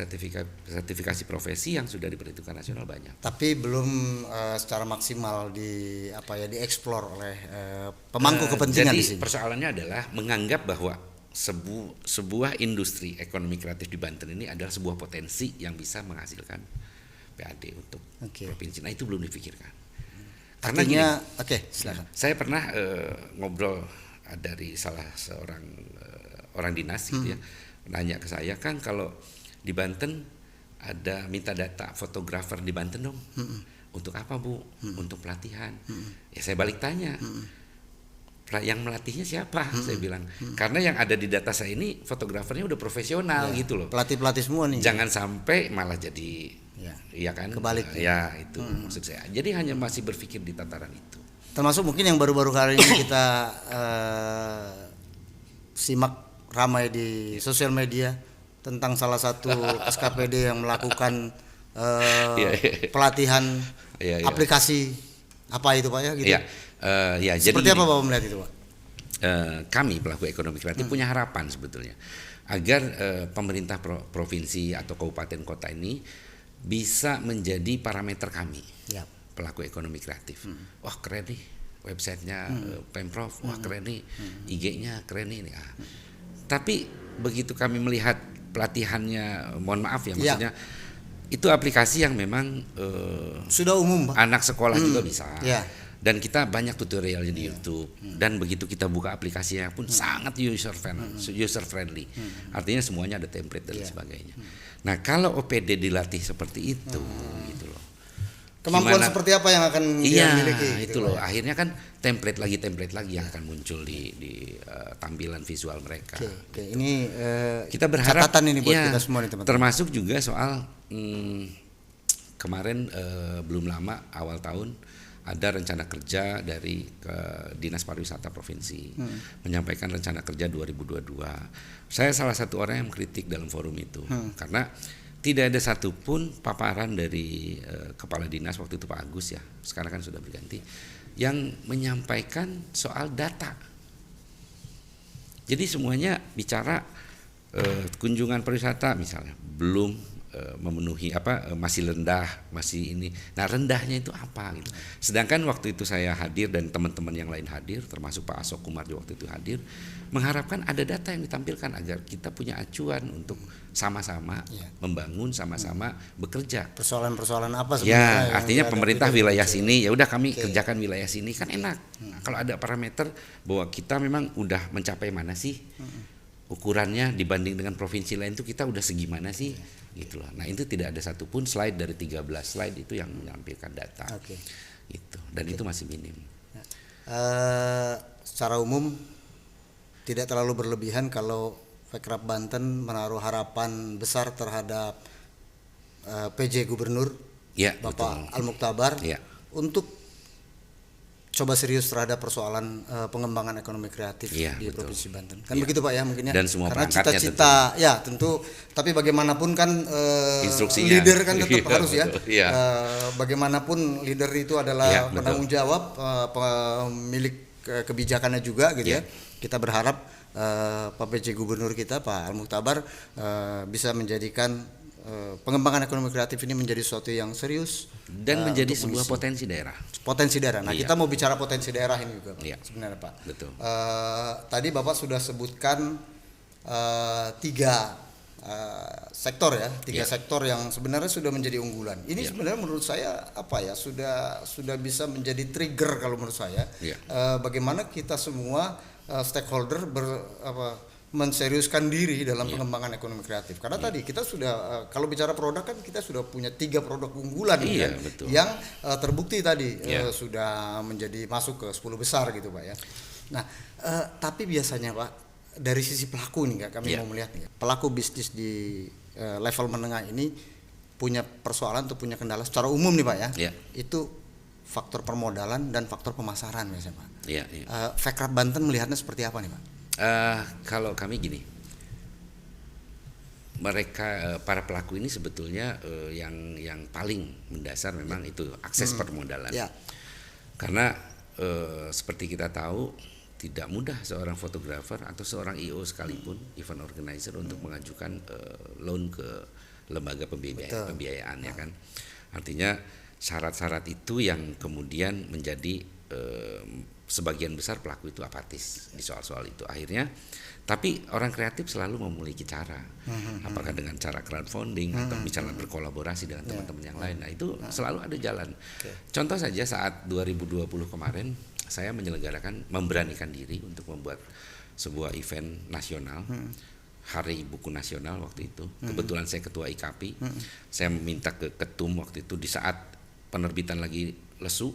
Speaker 1: profesi yang sudah diperhitungkan nasional banyak.
Speaker 2: Tapi belum secara maksimal dieksplor oleh pemangku kepentingan di sini.
Speaker 1: Jadi persoalannya adalah menganggap bahwa sebuah industri ekonomi kreatif di Banten ini adalah sebuah potensi yang bisa menghasilkan PAD untuk provinsi. Nah itu belum dipikirkan. Karena silakan. Saya pernah ngobrol dari salah seorang orang dinas gitu ya, nanya ke saya, kan kalau di Banten ada minta data fotografer di Banten dong. Untuk apa Bu? Untuk pelatihan. Ya saya balik tanya, yang melatihnya siapa? Saya bilang, karena yang ada di data saya ini fotografernya udah profesional gitu loh.
Speaker 2: Pelatih semua nih.
Speaker 1: Jangan sampai malah jadi kan
Speaker 2: kebalik.
Speaker 1: Itu maksud saya. Jadi hanya masih berpikir di tataran itu.
Speaker 2: Termasuk mungkin yang baru-baru kali ini kita simak ramai di sosial media tentang salah satu SKPD yang melakukan pelatihan aplikasi apa itu Pak ya gitu. Seperti apa Bapak melihat itu Pak?
Speaker 1: Kami pelaku ekonomi kreatif punya harapan sebetulnya agar pemerintah provinsi atau kabupaten kota ini bisa menjadi parameter kami pelaku ekonomi kreatif. Wah keren nih websitenya Pemprov, wah keren nih IG-nya keren nih. Tapi begitu kami melihat pelatihannya, mohon maaf ya maksudnya itu aplikasi yang memang
Speaker 2: sudah umum Pak.
Speaker 1: Anak sekolah juga bisa. Dan kita banyak tutorialnya di YouTube. Dan begitu kita buka aplikasinya pun sangat user friendly. Artinya semuanya ada template dan sebagainya. Nah, kalau OPD dilatih seperti itu, gitu loh.
Speaker 2: Kemampuan seperti apa yang akan dia miliki?
Speaker 1: Iya, itu loh. Akhirnya kan template lagi yang akan muncul di tampilan visual mereka.
Speaker 2: Oke. Ini
Speaker 1: kita berharap
Speaker 2: catatan ini buat kita semua nih, teman-teman.
Speaker 1: Termasuk juga soal kemarin belum lama awal tahun ada rencana kerja dari Dinas Pariwisata Provinsi menyampaikan rencana kerja 2022. Saya salah satu orang yang mengkritik dalam forum itu karena tidak ada satupun paparan dari kepala dinas waktu itu Pak Agus ya, sekarang kan sudah berganti, yang menyampaikan soal data. Jadi semuanya bicara kunjungan pariwisata misalnya belum memenuhi masih rendah, masih ini. Nah, rendahnya itu apa gitu. Sedangkan waktu itu saya hadir dan teman-teman yang lain hadir, termasuk Pak Asok Kumar waktu itu hadir, mengharapkan ada data yang ditampilkan agar kita punya acuan untuk sama-sama membangun, sama-sama bekerja.
Speaker 2: Persoalan-persoalan apa sebenarnya?
Speaker 1: Ya, artinya pemerintah wilayah sini, ya udah kami kerjakan wilayah sini kan enak. Kalau ada parameter bahwa kita memang udah mencapai mana sih? Ukurannya dibanding dengan provinsi lain itu kita udah segimana sih? Gitu loh. Nah, itu tidak ada satupun slide dari 13 slide itu yang menampilkan data. Gitu. Dan itu masih minim.
Speaker 2: Secara umum tidak terlalu berlebihan kalau Pemprov Banten menaruh harapan besar terhadap PJ Gubernur Bapak Al-Mukhtabar untuk coba serius terhadap persoalan pengembangan ekonomi kreatif di Provinsi Banten. Kan begitu Pak ya mungkin ya.
Speaker 1: Dan semua
Speaker 2: karena cita-cita tentu, tapi bagaimanapun kan
Speaker 1: instruksinya
Speaker 2: leader kan tetap harus bagaimanapun leader itu adalah penanggung jawab, pemilik kebijakannya juga gitu ya. Kita berharap Pak PJ Gubernur kita Pak Al-Mukhtabar bisa menjadikan pengembangan ekonomi kreatif ini menjadi sesuatu yang serius
Speaker 1: dan menjadi sebuah potensi daerah.
Speaker 2: Potensi daerah. Nah, kita mau bicara potensi daerah ini juga, sebenarnya Pak.
Speaker 1: Betul.
Speaker 2: Tadi Bapak sudah sebutkan tiga sektor ya, sektor yang sebenarnya sudah menjadi unggulan. Ini sebenarnya menurut saya sudah bisa menjadi trigger kalau menurut saya. Bagaimana kita semua stakeholder menseriuskan diri dalam pengembangan ekonomi kreatif. Karena tadi kita sudah kalau bicara produk kan kita sudah punya 3 produk unggulan yang terbukti tadi sudah menjadi masuk ke 10 besar gitu Pak ya. Nah, tapi biasanya Pak dari sisi pelaku nih kami mau melihat nih. Pelaku bisnis di level menengah ini punya persoalan atau punya kendala secara umum nih Pak ya. Itu faktor permodalan dan faktor pemasaran biasanya Pak. Pemprov Banten melihatnya seperti apa nih Pak?
Speaker 1: Kalau kami gini, mereka para pelaku ini sebetulnya yang paling mendasar memang itu akses permodalan. Karena seperti kita tahu tidak mudah seorang fotografer atau seorang IO sekalipun event organizer untuk mengajukan loan ke lembaga pembiayaan ya kan. Artinya syarat-syarat itu yang kemudian menjadi sebagian besar pelaku itu apatis di soal-soal itu akhirnya, tapi orang kreatif selalu memiliki cara, apakah dengan cara crowdfunding atau misalnya berkolaborasi dengan teman-teman yang lain. Nah itu selalu ada jalan. Contoh saja saat 2020 kemarin saya memberanikan diri untuk membuat sebuah event nasional, Hari Buku Nasional waktu itu. Kebetulan saya ketua IKAPI, saya meminta ke ketum waktu itu di saat penerbitan lagi lesu.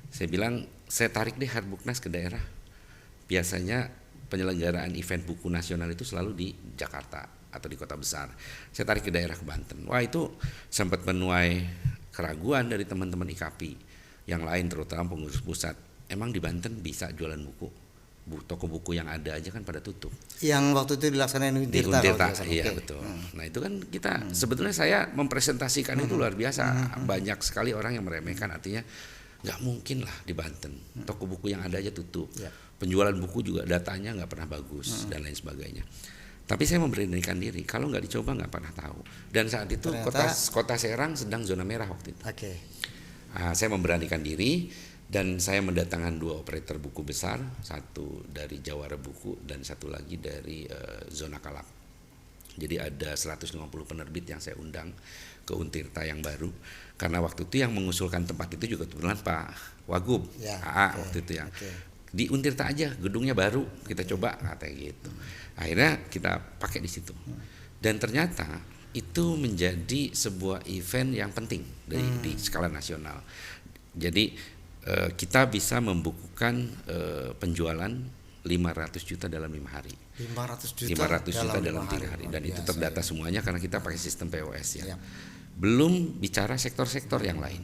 Speaker 1: Saya bilang, saya tarik deh Harbuknas ke daerah. Biasanya penyelenggaraan event buku nasional itu selalu di Jakarta atau di kota besar. Saya tarik ke daerah ke Banten. Wah itu sempat menuai keraguan dari teman-teman IKAPI yang lain, terutama pengurus pusat. Emang di Banten bisa jualan buku? Toko buku yang ada aja kan pada tutup.
Speaker 2: Yang waktu itu dilaksanakan di Untirta.
Speaker 1: Iya betul. Nah itu kan kita sebetulnya saya mempresentasikan itu luar biasa. Banyak sekali orang yang meremehkan, artinya nggak mungkin lah di Banten toko buku yang ada aja tutup, penjualan buku juga datanya nggak pernah bagus dan lain sebagainya. Tapi saya memberanikan diri, kalau nggak dicoba nggak pernah tahu. Dan saat itu kota Serang sedang zona merah waktu itu. Saya memberanikan diri dan saya mendatangkan 2 operator buku besar, satu dari Jawara Buku dan satu lagi dari zona Kalak. Jadi ada 150 penerbit yang saya undang ke Untirta yang baru. Karena waktu itu yang mengusulkan tempat itu juga kebetulan Pak Wagub,
Speaker 2: ya,
Speaker 1: AA waktu itu ya. Di Untirta aja, gedungnya baru, kita coba katanya gitu. Akhirnya kita pakai di situ. Dan ternyata itu menjadi sebuah event yang penting di skala nasional. Jadi kita bisa membukukan penjualan 500 juta dalam 5 hari.
Speaker 2: 500
Speaker 1: juta dalam 3 hari. Dan itu terdata semuanya karena kita pakai sistem POS ya.
Speaker 2: Yap.
Speaker 1: Belum bicara sektor-sektor yang lain.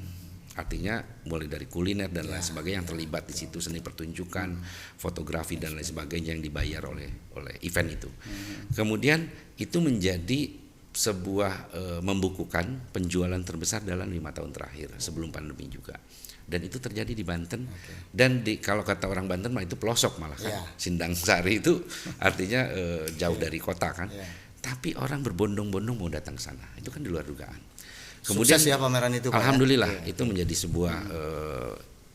Speaker 1: Artinya mulai dari kuliner dan lain sebagainya yang terlibat di situ, seni pertunjukan, fotografi dan lain sebagainya yang dibayar oleh event itu. Kemudian itu menjadi sebuah membukukan penjualan terbesar dalam 5 tahun terakhir sebelum pandemi juga. Dan itu terjadi di Banten. Dan kalau kata orang Banten mah itu pelosok malah kan. Sindang Sari itu artinya jauh dari kota kan. Tapi orang berbondong-bondong mau datang ke sana. Itu kan di luar dugaan. Kemudian
Speaker 2: sukses ya pameran itu, Pak,
Speaker 1: alhamdulillah itu menjadi sebuah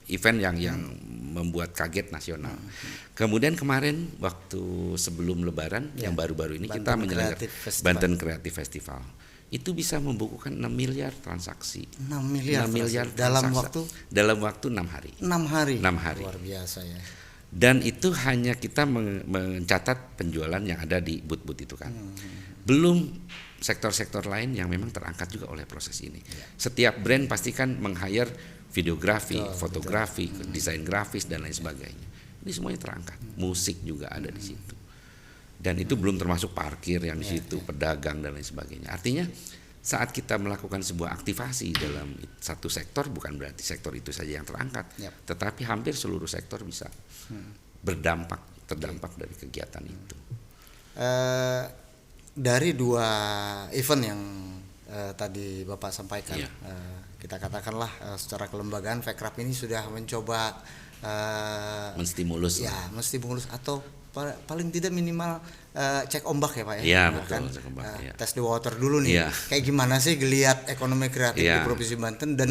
Speaker 1: event yang membuat kaget nasional. Kemudian kemarin waktu sebelum Lebaran yang baru-baru ini kita menyelenggarakan Banten Creative Festival. Itu bisa membukukan 6 miliar transaksi.
Speaker 2: 6 miliar
Speaker 1: dalam waktu 6 hari.
Speaker 2: 6 hari.
Speaker 1: Luar
Speaker 2: biasa ya.
Speaker 1: Dan itu hanya kita mencatat penjualan yang ada di booth-booth itu kan. Belum sektor-sektor lain yang memang terangkat juga oleh proses ini. Setiap brand pasti kan meng-hire videografi, fotografi, desain grafis dan lain sebagainya. Ini semuanya terangkat. Musik juga ada di situ. Dan itu belum termasuk parkir yang di situ, pedagang dan lain sebagainya. Artinya saat kita melakukan sebuah aktivasi dalam satu sektor bukan berarti sektor itu saja yang terangkat, tetapi hampir seluruh sektor bisa terdampak dari kegiatan itu.
Speaker 2: Dari 2 event yang tadi Bapak sampaikan, kita katakanlah secara kelembagaan Fekrap ini sudah mencoba
Speaker 1: menstimulus
Speaker 2: atau paling tidak minimal cek ombak ya Pak ya.
Speaker 1: Iya betul,
Speaker 2: kan
Speaker 1: cek ombak,
Speaker 2: tes the water dulu nih. Kayak gimana sih geliat ekonomi kreatif di Provinsi Banten dan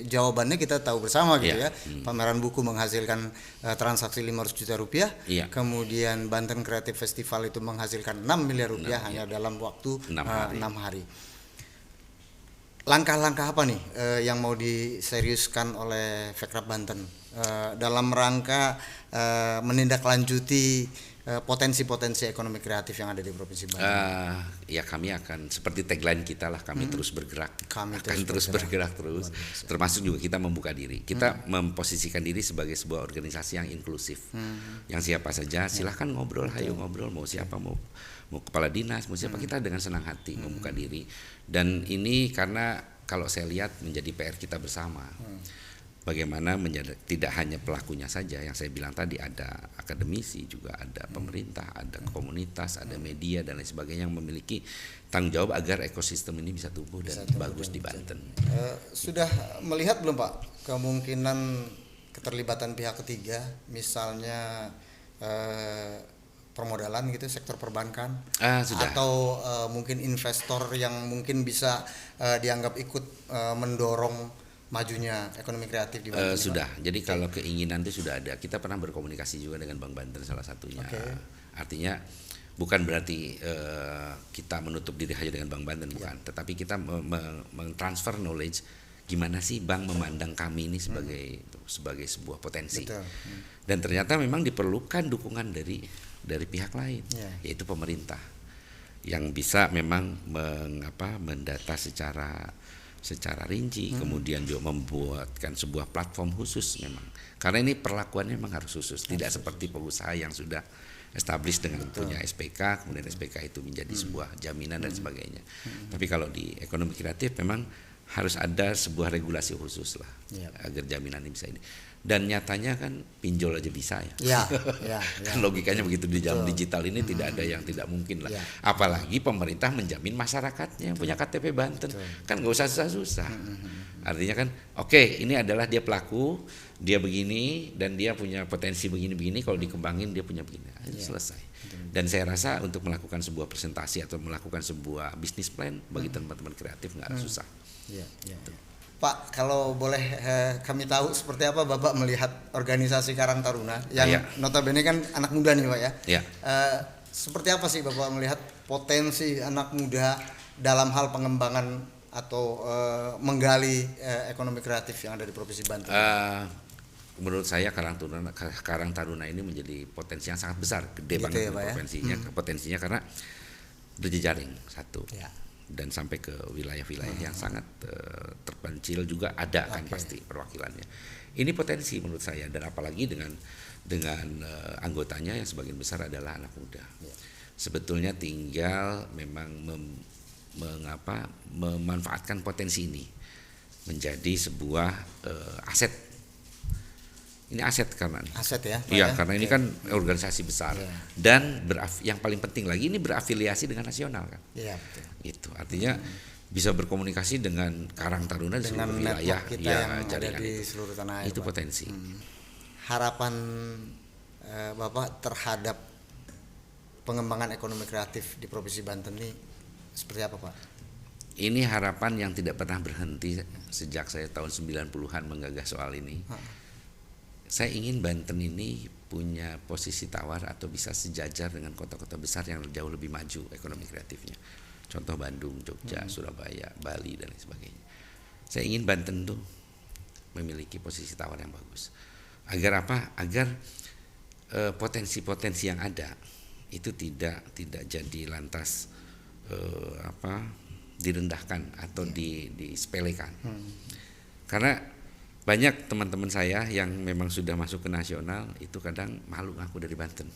Speaker 2: jawabannya kita tahu bersama gitu ya. Pameran buku menghasilkan transaksi 500 juta rupiah. Kemudian Banten Creative Festival itu menghasilkan 6 miliar rupiah hanya dalam waktu 6 hari. Langkah-langkah apa nih yang mau diseriuskan oleh Fekrap Banten dalam rangka menindaklanjuti potensi-potensi ekonomi kreatif yang ada di Provinsi Banten?
Speaker 1: Ya kami akan seperti tagline kita lah, kami terus bergerak, terus bergerak terus. Termasuk juga kita membuka diri, kita memposisikan diri sebagai sebuah organisasi yang inklusif, yang siapa saja silahkan ngobrol, hayo ngobrol, mau siapa, mau kepala dinas, mau siapa, kita dengan senang hati membuka diri. Dan ini karena kalau saya lihat menjadi PR kita bersama. Bagaimana tidak hanya pelakunya saja yang saya bilang tadi, ada akademisi juga, ada pemerintah, ada komunitas, ada media dan lain sebagainya yang memiliki tanggung jawab agar ekosistem ini bisa tumbuh dan bagus di Banten.
Speaker 2: Sudah melihat belum Pak kemungkinan keterlibatan pihak ketiga, misalnya permodalan gitu, sektor perbankan, atau mungkin investor yang mungkin bisa dianggap ikut mendorong majunya ekonomi kreatif di Banten?
Speaker 1: Sudah. Jadi kalau keinginan itu sudah ada. Kita pernah berkomunikasi juga dengan Bank Banten salah satunya. Artinya bukan berarti kita menutup diri hanya dengan Bank Banten, bukan. Tetapi kita mentransfer knowledge gimana sih bank memandang kami ini sebagai sebuah potensi. Dan ternyata memang diperlukan dukungan dari pihak lain, yaitu pemerintah yang bisa memang mendata secara rinci, kemudian juga membuatkan sebuah platform khusus memang. Karena ini perlakuannya memang harus khusus, tidak seperti pengusaha yang sudah established dengan punya SPK, kemudian SPK itu menjadi sebuah jaminan dan sebagainya. Tapi kalau di ekonomi kreatif memang harus ada sebuah regulasi khusus lah agar jaminan ini bisa ini. Dan nyatanya kan pinjol aja bisa ya. Kan logikanya begitu di zaman digital ini tidak ada yang tidak mungkin lah. Apalagi pemerintah menjamin masyarakatnya yang punya KTP Banten. Kan nggak usah susah-susah. Artinya kan ini adalah dia pelaku, dia begini dan dia punya potensi begini-begini, kalau dikembangin dia punya begini. Selesai. Dan saya rasa untuk melakukan sebuah presentasi atau melakukan sebuah bisnis plan bagi teman-teman kreatif nggak susah.
Speaker 2: Pak, kalau boleh kami tahu seperti apa Bapak melihat organisasi Karang Taruna yang notabene kan anak muda nih Pak ya. Seperti apa sih Bapak melihat potensi anak muda dalam hal pengembangan atau menggali ekonomi kreatif yang ada di Provinsi Banten?
Speaker 1: Menurut saya Karang Taruna ini menjadi potensi yang sangat besar, gede
Speaker 2: gitu
Speaker 1: banget
Speaker 2: ya,
Speaker 1: potensinya karena berjejaring satu.
Speaker 2: Ya.
Speaker 1: Dan sampai ke wilayah-wilayah yang sangat terpencil juga ada kan pasti perwakilannya. Ini potensi menurut saya, dan apalagi dengan anggotanya yang sebagian besar adalah anak muda. Ya. Sebetulnya tinggal memang memanfaatkan potensi ini menjadi sebuah aset. Ini aset karena
Speaker 2: aset ya.
Speaker 1: Iya, karena ini kan organisasi besar dan yang paling penting lagi ini berafiliasi dengan nasional kan.
Speaker 2: Iya, betul.
Speaker 1: Itu artinya bisa berkomunikasi dengan Karang Taruna di seluruh wilayah
Speaker 2: kita yang ada di seluruh tanah air.
Speaker 1: Itu potensi.
Speaker 2: Harapan Bapak terhadap pengembangan ekonomi kreatif di Provinsi Banten ini seperti apa, Pak?
Speaker 1: Ini harapan yang tidak pernah berhenti sejak saya tahun 90-an menggagas soal ini. Saya ingin Banten ini punya posisi tawar atau bisa sejajar dengan kota-kota besar yang jauh lebih maju ekonomi kreatifnya. Contoh Bandung, Jogja, Surabaya, Bali dan lain sebagainya. Saya ingin Banten tuh memiliki posisi tawar yang bagus. Agar apa? Agar potensi-potensi yang ada itu tidak jadi lantas direndahkan atau disepelekan. Karena banyak teman-teman saya yang memang sudah masuk ke nasional itu kadang malu ngaku dari Banten.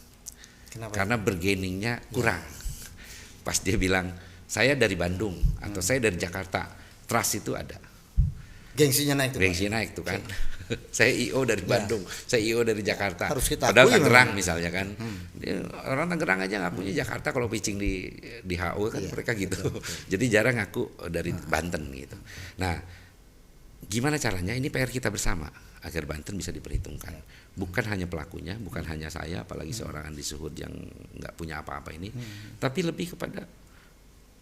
Speaker 2: Kenapa?
Speaker 1: Karena bargainingnya kurang. Pas dia bilang saya dari Bandung atau saya dari Jakarta, trust itu ada.
Speaker 2: Gengsinya naik tuh.
Speaker 1: Gengsinya naik tuh kan. Saya IO dari Bandung, saya IO dari Jakarta.
Speaker 2: Harus kita
Speaker 1: padahal Tangerang misalnya kan. Orang Tangerang aja ngakunya Jakarta kalau pitching di HO kan mereka gitu. Betul. Jadi jarang ngaku dari Banten gitu. Nah, gimana caranya? Ini PR kita bersama agar Banten bisa diperhitungkan. Bukan hanya pelakunya, bukan hanya saya, apalagi seorang Andi Suhud yang nggak punya apa-apa ini, tapi lebih kepada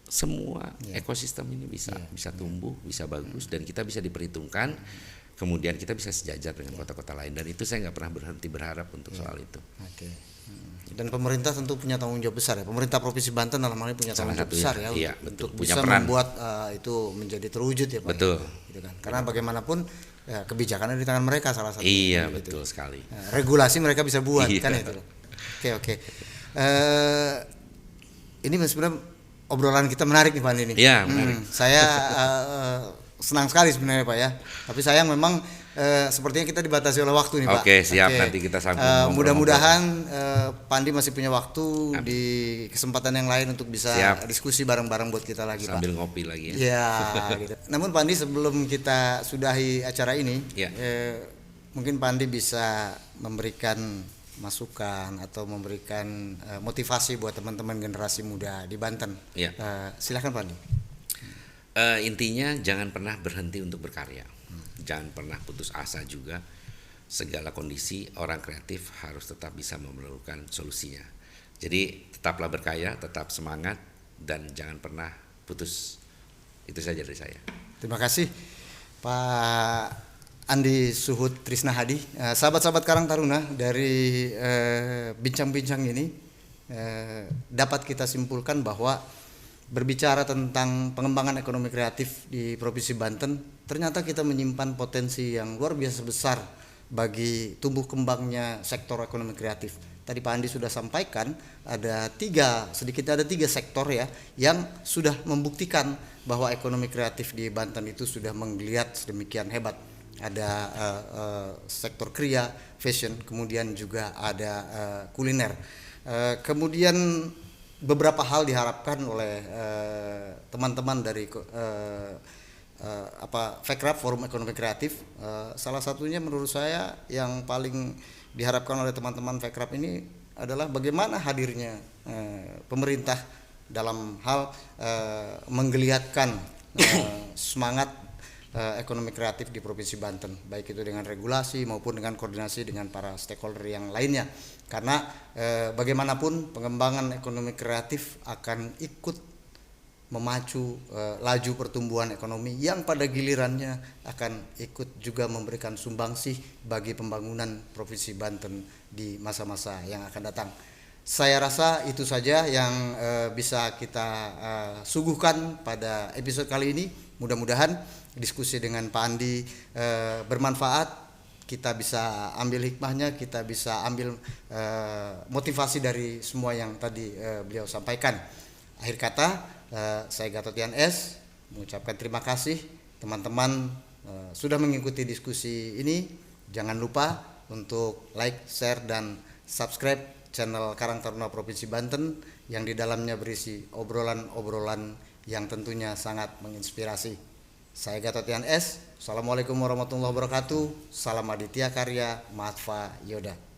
Speaker 1: semua ekosistem ini bisa tumbuh, bisa bagus, dan kita bisa diperhitungkan. Kemudian kita bisa sejajar dengan kota-kota lain, dan itu saya nggak pernah berhenti berharap untuk soal itu.
Speaker 2: Oke. Dan pemerintah tentu punya tanggung jawab besar ya. Pemerintah Provinsi Banten dalam hal ini punya tanggung jawab besar ya, untuk bisa membuat itu menjadi terwujud ya Pak.
Speaker 1: Betul.
Speaker 2: Gitu kan. Karena bagaimanapun kebijakannya di tangan mereka salah satunya.
Speaker 1: Iya betul sekali.
Speaker 2: Regulasi mereka bisa buat kan itu. Oke. Ini sebenarnya obrolan kita menarik nih Pak Andi nih.
Speaker 1: Iya menarik.
Speaker 2: Saya senang sekali sebenarnya Pak ya. Tapi sayang memang sepertinya kita dibatasi oleh waktu nih Pak.
Speaker 1: Oke siap. Nanti kita sambung.
Speaker 2: Mudah-mudahan Pandi masih punya waktu di kesempatan yang lain untuk bisa diskusi bareng-bareng buat kita lagi
Speaker 1: sambil
Speaker 2: Pak.
Speaker 1: Ngopi lagi ya.
Speaker 2: Ya gitu. Namun Pandi sebelum kita sudahi acara ini, mungkin Pandi bisa memberikan masukan atau memberikan motivasi buat teman-teman generasi muda di Banten. Silakan Pandi.
Speaker 1: Intinya jangan pernah berhenti untuk berkarya. Jangan pernah putus asa juga. Segala kondisi orang kreatif harus tetap bisa memerlukan solusinya. Jadi tetaplah berkarya, tetap semangat, dan jangan pernah putus. Itu saja dari saya.
Speaker 2: Terima kasih Pak Andi Suhud Trisna Hadi. Sahabat-sahabat Karang Taruna, dari bincang-bincang ini dapat kita simpulkan bahwa berbicara tentang pengembangan ekonomi kreatif di Provinsi Banten, ternyata kita menyimpan potensi yang luar biasa besar bagi tumbuh kembangnya sektor ekonomi kreatif. Tadi Pak Andi sudah sampaikan sedikitnya ada tiga sektor ya yang sudah membuktikan bahwa ekonomi kreatif di Banten itu sudah menggeliat sedemikian hebat. Ada sektor kriya, fashion, kemudian juga ada kuliner. Kemudian beberapa hal diharapkan oleh teman-teman dari FEKRAF, Forum Ekonomi Kreatif. Salah satunya menurut saya yang paling diharapkan oleh teman-teman FEKRAF ini adalah bagaimana hadirnya pemerintah dalam hal menggeliatkan semangat ekonomi kreatif di Provinsi Banten, baik itu dengan regulasi maupun dengan koordinasi dengan para stakeholder yang lainnya. Karena bagaimanapun pengembangan ekonomi kreatif akan ikut memacu laju pertumbuhan ekonomi yang pada gilirannya akan ikut juga memberikan sumbangsih bagi pembangunan Provinsi Banten di masa-masa yang akan datang. Saya rasa itu saja yang bisa kita suguhkan pada episode kali ini. Mudah-mudahan diskusi dengan Pak Andi bermanfaat. Kita bisa ambil hikmahnya, kita bisa ambil motivasi dari semua yang tadi beliau sampaikan. Akhir kata, saya Gatot S mengucapkan terima kasih teman-teman sudah mengikuti diskusi ini. Jangan lupa untuk like, share, dan subscribe channel Karang Taruna Provinsi Banten yang di dalamnya berisi obrolan-obrolan yang tentunya sangat menginspirasi. Saya Gatot S. Assalamualaikum warahmatullahi wabarakatuh. Salam Aditya Karya Mahatva Yoda.